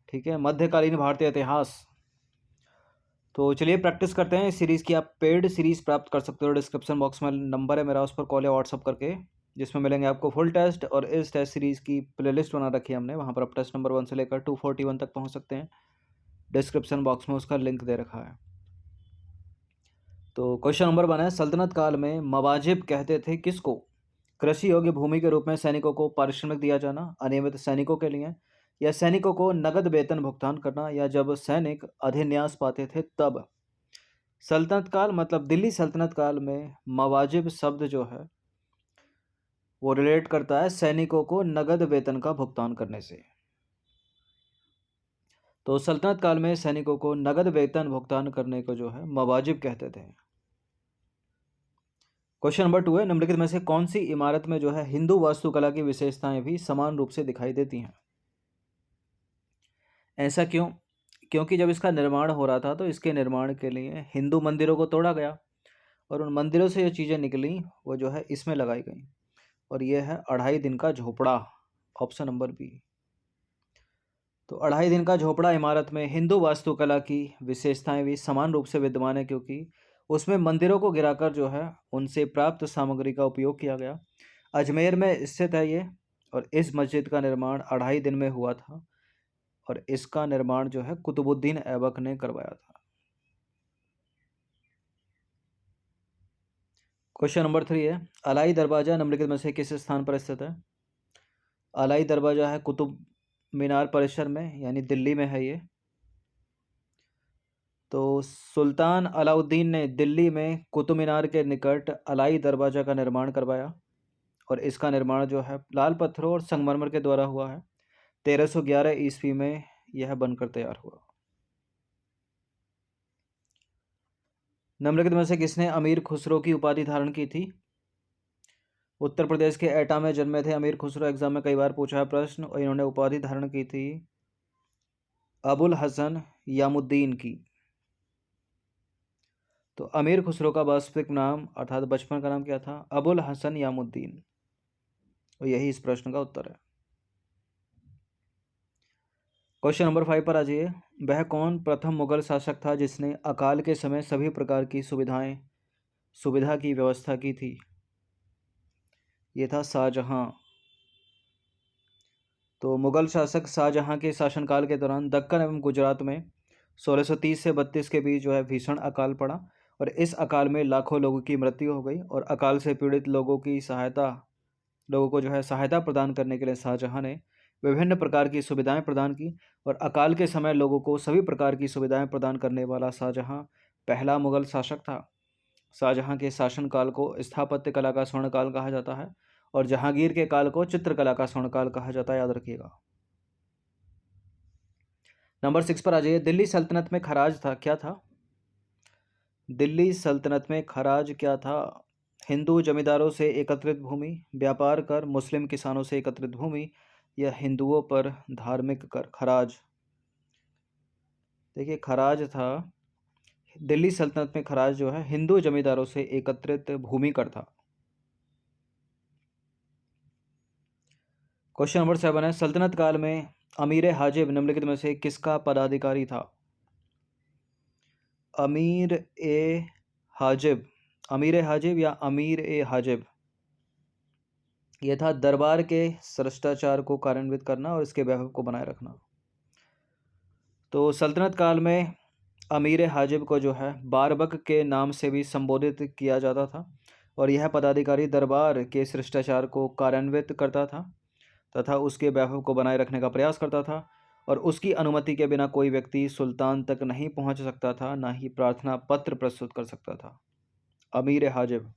ठीक है, मध्यकालीन भारतीय इतिहास। तो चलिए प्रैक्टिस करते हैं। इस सीरीज़ की आप पेड सीरीज़ प्राप्त कर सकते हो। डिस्क्रिप्शन बॉक्स में नंबर है मेरा, उस पर कॉल या व्हाट्सअप करके, जिसमें मिलेंगे आपको फुल टेस्ट, और इस टेस्ट सीरीज़ की प्लेलिस्ट बना रखी है हमने, वहाँ पर आप टेस्ट नंबर 1 से लेकर 241 तक पहुँच सकते हैं। डिस्क्रिप्शन बॉक्स में उसका लिंक दे रखा है। तो क्वेश्चन नंबर 1 है, सल्तनत काल में मवाजिब कहते थे किसको? कृषि योग्य भूमि के रूप में सैनिकों को पारिश्रमिक दिया जाना, अनियमित सैनिकों के लिए, या सैनिकों को नगद वेतन भुगतान करना, या जब सैनिक अधिन्यास पाते थे तब। सल्तनत काल मतलब दिल्ली सल्तनत काल में मवाजिब शब्द जो है वो रिलेट करता है सैनिकों को नगद वेतन का भुगतान करने से। तो सल्तनत काल में सैनिकों को नगद वेतन भुगतान करने को जो है मवाजिब कहते थे। क्वेश्चन नंबर 2 है, निम्नलिखित में से कौन सी इमारत में जो है हिंदू वास्तुकला की विशेषताएं भी समान रूप से दिखाई देती हैं? ऐसा क्यों? क्योंकि जब इसका निर्माण हो रहा था तो इसके निर्माण के लिए हिंदू मंदिरों को तोड़ा गया, और उन मंदिरों से जो चीज़ें निकली वो जो है इसमें लगाई गई, और ये है 2.5 दिन का झोपड़ा, ऑप्शन नंबर बी। तो 2.5 दिन का झोपड़ा इमारत में हिंदू वास्तुकला की विशेषताएं भी समान रूप से विद्यमान है, क्योंकि उसमें मंदिरों को गिराकर जो है उनसे प्राप्त सामग्री का उपयोग किया गया। अजमेर में स्थित है ये, और इस मस्जिद का निर्माण 2.5 दिन में हुआ था, और इसका निर्माण जो है कुतुबुद्दीन ऐबक ने करवाया था। क्वेश्चन नंबर 3 है, अलाई दरवाजा निम्नलिखित में से किस स्थान पर स्थित है? अलाई दरवाजा है कुतुब मीनार परिसर में, यानी दिल्ली में है ये। तो सुल्तान अलाउद्दीन ने दिल्ली में कुतुब मीनार के निकट अलाई दरवाजा का निर्माण करवाया, और इसका निर्माण जो है लाल पत्थरों और संगमरमर के द्वारा हुआ है। 1311 ईस्वी में यह बनकर तैयार हुआ। निम्नलिखित में से किसने अमीर खुसरो की उपाधि धारण की थी? उत्तर प्रदेश के एटा में जन्मे थे अमीर खुसरो। एग्जाम में कई बार पूछा है प्रश्न, और इन्होंने उपाधि धारण की थी अबुल हसन यामुद्दीन की। तो अमीर खुसरो का वास्तविक नाम अर्थात बचपन का नाम क्या था? अबुल हसन यामुद्दीन, और यही इस प्रश्न का उत्तर है। क्वेश्चन नंबर 5 पर आ जाइए। वह कौन प्रथम मुगल शासक था जिसने अकाल के समय सभी प्रकार की सुविधा की व्यवस्था की थी? ये था शाहजहां। तो मुगल शासक शाहजहां के शासनकाल के दौरान दक्कन एवं गुजरात में 1630 से 32 के बीच जो है भीषण अकाल पड़ा, और इस अकाल में लाखों लोगों की मृत्यु हो गई, और अकाल से पीड़ित लोगों को जो है सहायता प्रदान करने के लिए शाहजहां ने विभिन्न प्रकार की सुविधाएं प्रदान की, और अकाल के समय लोगों को सभी प्रकार की सुविधाएं प्रदान करने वाला शाहजहां पहला मुगल शासक था। शाहजहां के शासनकाल को स्थापत्य कला का स्वर्णकाल कहा जाता है, और जहांगीर के काल को चित्रकला का स्वर्णकाल कहा जाता है, याद रखिएगा। नंबर 6 पर आ जाइए। दिल्ली सल्तनत में खराज था, क्या था? दिल्ली सल्तनत में खराज क्या था? हिंदू जमींदारों से एकत्रित भूमि, व्यापार कर, मुस्लिम किसानों से एकत्रित भूमि, या हिंदुओं पर धार्मिक कर। खराज, देखिए खराज था, दिल्ली सल्तनत में खराज जो है हिंदू जमींदारों से एकत्रित भूमि कर था। क्वेश्चन नंबर 7 है, सल्तनत काल में अमीर हाजिब निम्नलिखित में से किसका पदाधिकारी था? अमीर ए हाजिब, अमीर हाजिब या अमीर ए हाजिब, यह था दरबार के शिष्टाचार को कार्यान्वित करना और इसके वैभव को बनाए रखना। तो सल्तनत काल में अमीर हाजिब को जो है बारबक के नाम से भी संबोधित किया जाता था, और यह पदाधिकारी दरबार के शिष्टाचार को कार्यान्वित करता था तथा उसके वैभव को बनाए रखने का प्रयास करता था, और उसकी अनुमति के बिना कोई व्यक्ति सुल्तान तक नहीं पहुंच सकता था, ना ही प्रार्थना पत्र प्रस्तुत कर सकता था। अमीर हाजिब,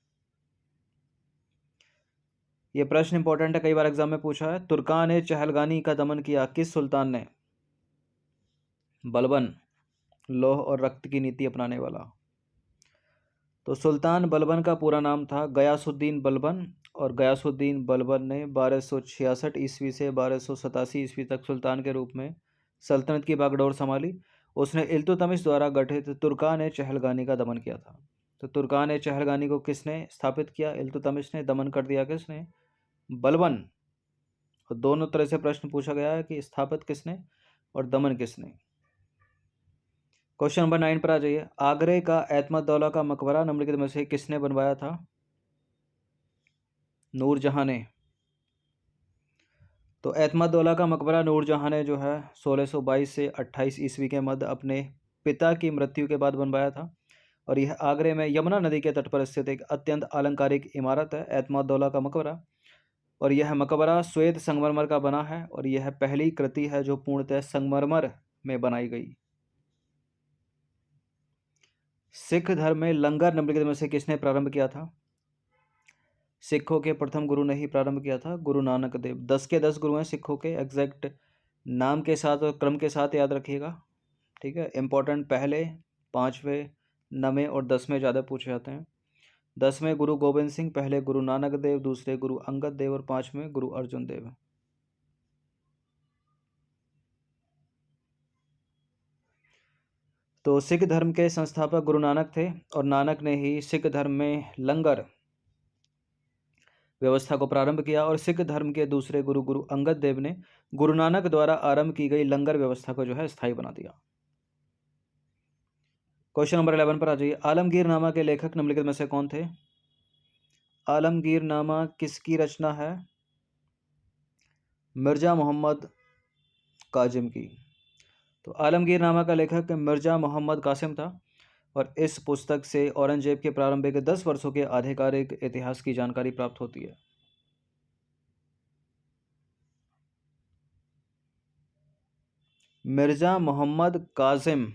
ये प्रश्न इंपॉर्टेंट है, कई बार एग्जाम में पूछा है। तुर्कान ने चहलगानी का दमन किया किस सुल्तान ने? बलबन, लौह और रक्त की नीति अपनाने वाला। तो सुल्तान बलबन का पूरा नाम था गयासुद्दीन बलबन, और गयासुद्दीन बलबन ने 1266 ईस्वी से 1287 ईस्वी तक सुल्तान के रूप में सल्तनत की बागडोर संभाली। उसने इल्तुतमिश द्वारा गठित तुर्कान ए चहलगानी का दमन किया था। तो तुर्कान ए चहलगानी को किसने स्थापित किया? इल्तुतमिश ने। दमन कर दिया किसने? बलबन। और दोनों तरह से प्रश्न पूछा गया है कि स्थापित किसने? और दमन किसने? क्वेश्चन नंबर 9 पर आ जाइए। आगरे का एतमदौला का मकबरा निम्नलिखित में से किसने बनवाया था? नूरजहां ने। तो एतमदौला का मकबरा नूरजहां ने जो है 1622 से 28 ईस्वी के मध्य अपने पिता की मृत्यु के बाद बनवाया था। और यह आगरे में यमुना नदी के तट पर स्थित एक अत्यंत अलंकारिक इमारत है, एतमदौला का मकबरा। और यह मकबरा श्वेत संगमरमर का बना है और यह पहली कृति है जो पूर्णतः संगमरमर में बनाई गई। सिख धर्म में लंगर निम्नलिखित में से किसने प्रारंभ किया था? सिखों के प्रथम गुरु ने ही प्रारंभ किया था, गुरु नानक देव। 10 के 10 गुरु हैं सिखों के, एग्जैक्ट नाम के साथ और क्रम के साथ याद रखिएगा, ठीक है। इंपॉर्टेंट पहले, 5वें, 9वें और 10वें ज़्यादा पूछे जाते हैं। 10वें गुरु गोविंद सिंह, पहले गुरु नानक देव, दूसरे गुरु अंगद देव और 5वें गुरु अर्जुन देव। तो सिख धर्म के संस्थापक गुरु नानक थे और नानक ने ही सिख धर्म में लंगर व्यवस्था को प्रारंभ किया। और सिख धर्म के दूसरे गुरु गुरु अंगद देव ने गुरु नानक द्वारा आरंभ की गई लंगर व्यवस्था को जो है स्थायी बना दिया। क्वेश्चन नंबर 11 पर आ जाइए। आलमगीर नामा के लेखक निम्नलिखित में से कौन थे? आलमगीर नामा किसकी रचना है? मिर्जा मोहम्मद काजिम की। तो आलमगीर नामा का लेखक मिर्जा मोहम्मद कासिम था और इस पुस्तक से औरंगजेब के प्रारंभिक 10 वर्षों के आधिकारिक इतिहास की जानकारी प्राप्त होती है। मिर्जा मोहम्मद कासिम।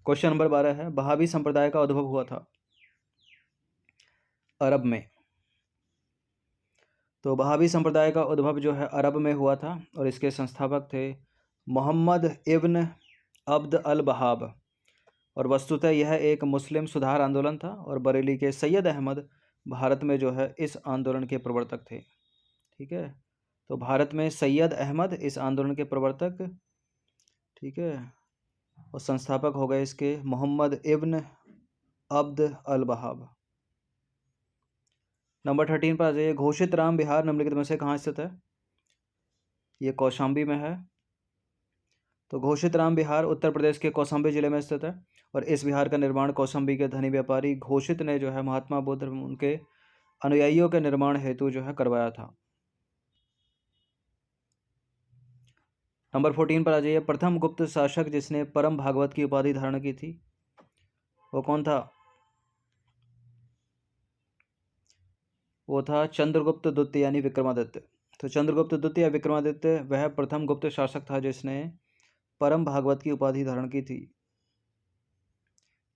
क्वेश्चन नंबर 12 है। वहाबी संप्रदाय का उद्भव हुआ था अरब में। तो वहाबी संप्रदाय का उद्भव जो है अरब में हुआ था और इसके संस्थापक थे मोहम्मद इब्न अब्द अल वहाब। और वस्तुतः यह एक मुस्लिम सुधार आंदोलन था और बरेली के सैयद अहमद भारत में जो है इस आंदोलन के प्रवर्तक थे, ठीक है। तो भारत में सैयद अहमद इस आंदोलन के प्रवर्तक, ठीक है, और संस्थापक हो गए इसके मोहम्मद इब्न अब्द अल वहाब। नंबर 13 पर आ जाइए। घोषित राम विहार निम्नलिखित में से कहाँ स्थित है? ये कौशाम्बी में है। तो घोषित राम विहार उत्तर प्रदेश के कौशाम्बी जिले में स्थित है और इस विहार का निर्माण कौशाम्बी के धनी व्यापारी घोषित ने जो है महात्मा बुद्ध उनके अनुयायियों के निर्माण हेतु जो है करवाया था। नंबर 14 पर आ जाइए। प्रथम गुप्त शासक जिसने परम भागवत की उपाधि धारण की थी वो कौन था? वो था चंद्रगुप्त द्वितीय यानी विक्रमादित्य। तो चंद्रगुप्त द्वितीय विक्रमादित्य वह प्रथम गुप्त शासक था जिसने परम भागवत की उपाधि धारण की थी।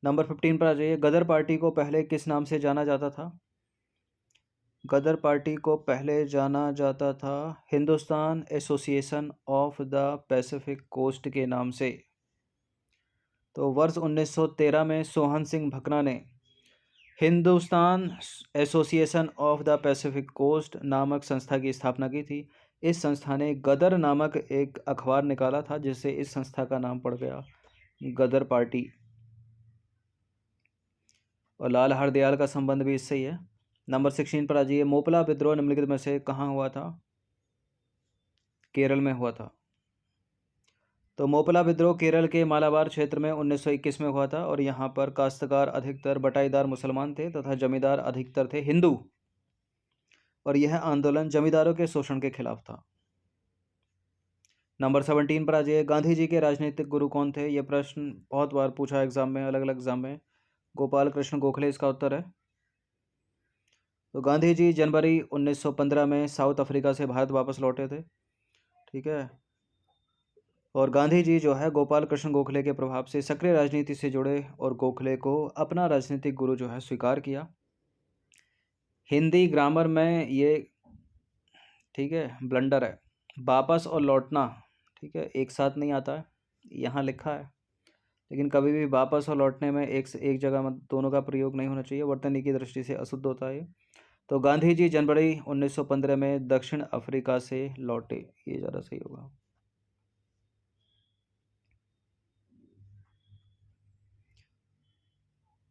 नंबर 15 पर आ जाइए। गदर पार्टी को पहले किस नाम से जाना जाता था? गदर पार्टी को पहले जाना जाता था Hindustan association of the Pacific coast के नाम से। तो वर्ष 1913 में सोहन सिंह भकना ने Hindustan association of the Pacific coast नामक संस्था की स्थापना की थी। इस संस्था ने गदर नामक एक अखबार निकाला था जिससे इस संस्था का नाम पड़ गया गदर पार्टी। और लाल हरदयाल का संबंध भी इससे ही है। नंबर 16 पर आ जाइए। मोपला विद्रोह निम्नलिखित में से कहाँ हुआ था? केरल में हुआ था। तो मोपला विद्रोह केरल के मालाबार क्षेत्र में 1921 में हुआ था और यहाँ पर काश्तकार अधिकतर बटाईदार मुसलमान थे तथा जमींदार अधिकतर थे हिंदू। और यह आंदोलन जमींदारों के शोषण के खिलाफ था। नंबर 17 पर आ जाइए। गांधी जी के राजनीतिक गुरु कौन थे? यह प्रश्न बहुत बार पूछा एग्जाम में, अलग अलग एग्जाम में। गोपाल कृष्ण गोखले इसका उत्तर है। तो गांधी जी जनवरी 1915 में साउथ अफ्रीका से भारत वापस लौटे थे, ठीक है। और गांधी जी जो है गोपाल कृष्ण गोखले के प्रभाव से सक्रिय राजनीति से जुड़े और गोखले को अपना राजनीतिक गुरु जो है स्वीकार किया। हिंदी ग्रामर में ये, ठीक है, ब्लंडर है। वापस और लौटना, ठीक है, एक साथ नहीं आता है, यहाँ लिखा है, लेकिन कभी भी वापस और लौटने में एक जगह में दोनों का प्रयोग नहीं होना चाहिए, वर्तनी की दृष्टि से अशुद्ध होता है। तो गांधी जी जनवरी 1915 में दक्षिण अफ्रीका से लौटे, ये ज़्यादा सही होगा।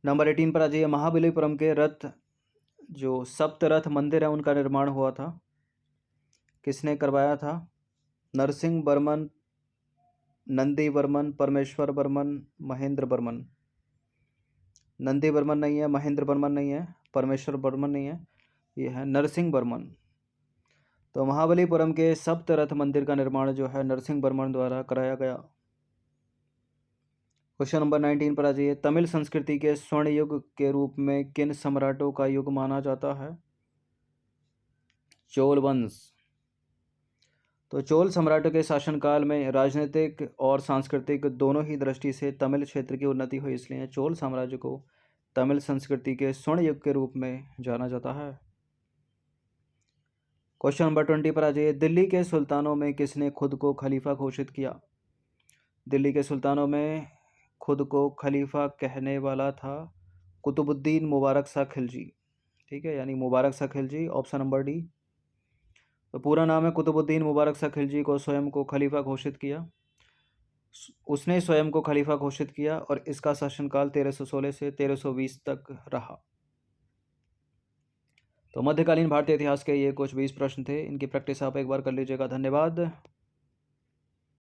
नंबर 18 पर आ जाइए। महाबलीपुरम के रथ, जो सप्त रथ मंदिर है, उनका निर्माण हुआ था, किसने करवाया था? नरसिंह वर्मन, नंदी वर्मन, परमेश्वर वर्मन, महेंद्र वर्मन। नंदी वर्मन नहीं है, महेंद्र वर्मन नहीं है, परमेश्वर वर्मन नहीं है, ये है नरसिंह वर्मन। तो महाबलीपुरम के सप्त रथ मंदिर का निर्माण जो है नरसिंह वर्मन द्वारा कराया गया। क्वेश्चन नंबर 19 पर आ जाइए। तमिल संस्कृति के स्वर्ण युग के रूप में किन सम्राटों का युग माना जाता है? चोल वंश। तो चोल सम्राटों के शासनकाल में राजनीतिक और सांस्कृतिक दोनों ही दृष्टि से तमिल क्षेत्र की उन्नति हुई, इसलिए चोल साम्राज्य को तमिल संस्कृति के स्वर्ण युग के रूप में जाना जाता है। क्वेश्चन नंबर 20 पर आ जाइए। दिल्ली के सुल्तानों में किसने खुद को खलीफा घोषित किया? दिल्ली के सुल्तानों में खुद को खलीफा कहने वाला था कुतुबुद्दीन मुबारक शाह खिलजी। ठीक है, यानी Mubarak Shah Khilji, option number D. तो पूरा नाम है कुतुबुद्दीन मुबारक शाह खिलजी को स्वयं को खलीफा घोषित किया, उसने स्वयं को खलीफा घोषित किया और इसका शासनकाल 1316 से 1320 तक रहा। तो मध्यकालीन भारतीय इतिहास के ये कुछ 20 प्रश्न थे, इनकी प्रैक्टिस आप एक बार कर लीजिएगा। धन्यवाद।